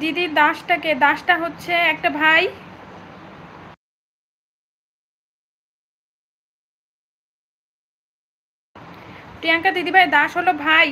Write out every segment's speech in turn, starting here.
দিদি দাসটাকে, দাসটা হচ্ছে একটা ভাই। প্রিয়াঙ্কা দিদিভাই, দাস হলো ভাই।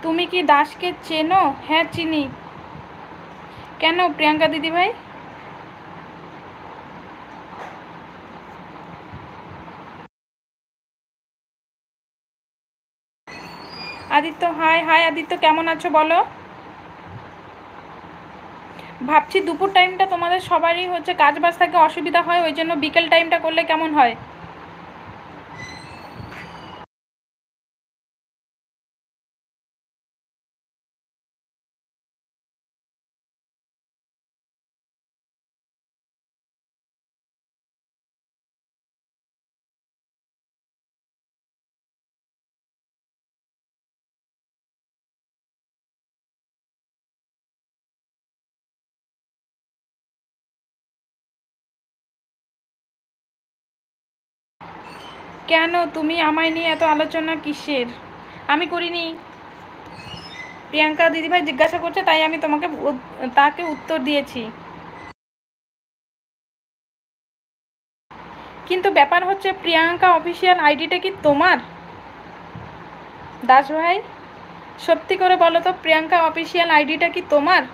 তুমি কি দাসকে চেনো? হ্যাঁ চিনি। কেন প্রিয়াঙ্কা দিদিভাই? আদিত্য, হাই হাই আদিত্য, কেমন আছো বলো? ভাবছি দুপুর টাইমটা তোমাদের সবারই হচ্ছে কাজ বাজ থাকে, অসুবিধা হয়, ওই জন্য বিকেল টাইমটা করলে কেমন হয়? কেন তুমি আমায় নিয়ে এত আলোচনা কিসের? আমি করিনি। প্রিয়াঙ্কা দিদিভাই জিজ্ঞাসা করছে, তাই আমি তোমাকে তাকে উত্তর দিয়েছি। কিন্তু ব্যাপার হচ্ছে প্রিয়াঙ্কা অফিসিয়াল আইডিটা কি তোমার? দাস ভাই, সত্যি করে বলো তো, প্রিয়াঙ্কা অফিসিয়াল আইডিটা কি তোমার?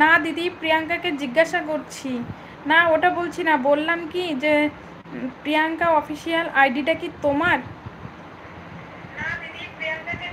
না দিদি, প্রিয়াঙ্কাকে জিজ্ঞাসা করছি। না ওটা বলছি না, বললাম কি যে প্রিয়াঙ্কা অফিসিয়াল আইডিটা কি তোমার? না দিদি, প্রিয়াঙ্কাকে।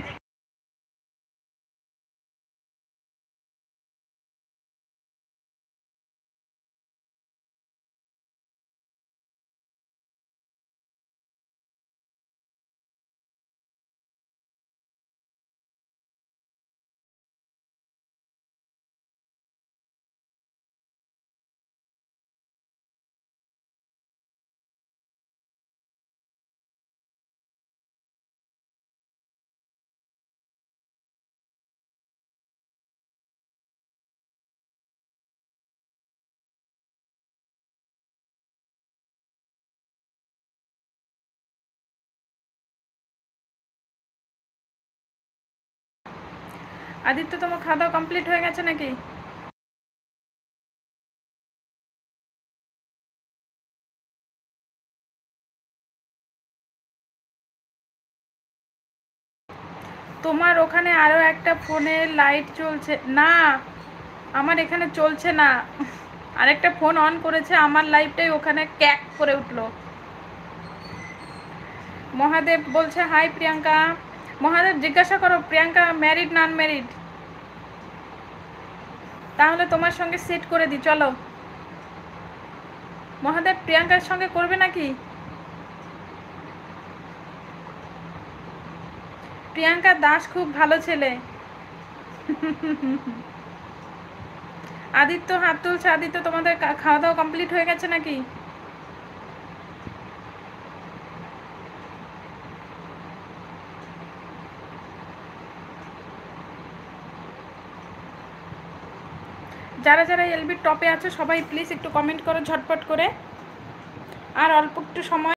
আদিত্য, তোমার খাওয়া দাওয়া কমপ্লিট হয়ে গেছে নাকি? তোমার ওখানে আরও একটা ফোনের লাইট চলছে না, আমার এখানে চলছে না। আরেকটা ফোন অন করেছে, আমার লাইটটাই ওখানে ক্যাক করে উঠলো। মহাদেব বলছে হাই প্রিয়াঙ্কা। মহাদেব জিজ্ঞাসা করো প্রিয়াঙ্কা ম্যারিড না আনম্যারিড, তাহলে তোমার সঙ্গে সেট করে দিই চলো। মহাদেব প্রিয়াঙ্কার সঙ্গে করবে নাকি? প্রিয়াঙ্কা দাস খুব ভালো ছেলে। আদিত্য হাত তুলছে। আদিত্য, তোমাদের খাওয়া দাওয়া কমপ্লিট হয়ে গেছে নাকি? যারা যারা এলবির টপে আছো সবাই প্লিজ একটু কমেন্ট করো ঝটপট করে। আর অল্প একটু সময়।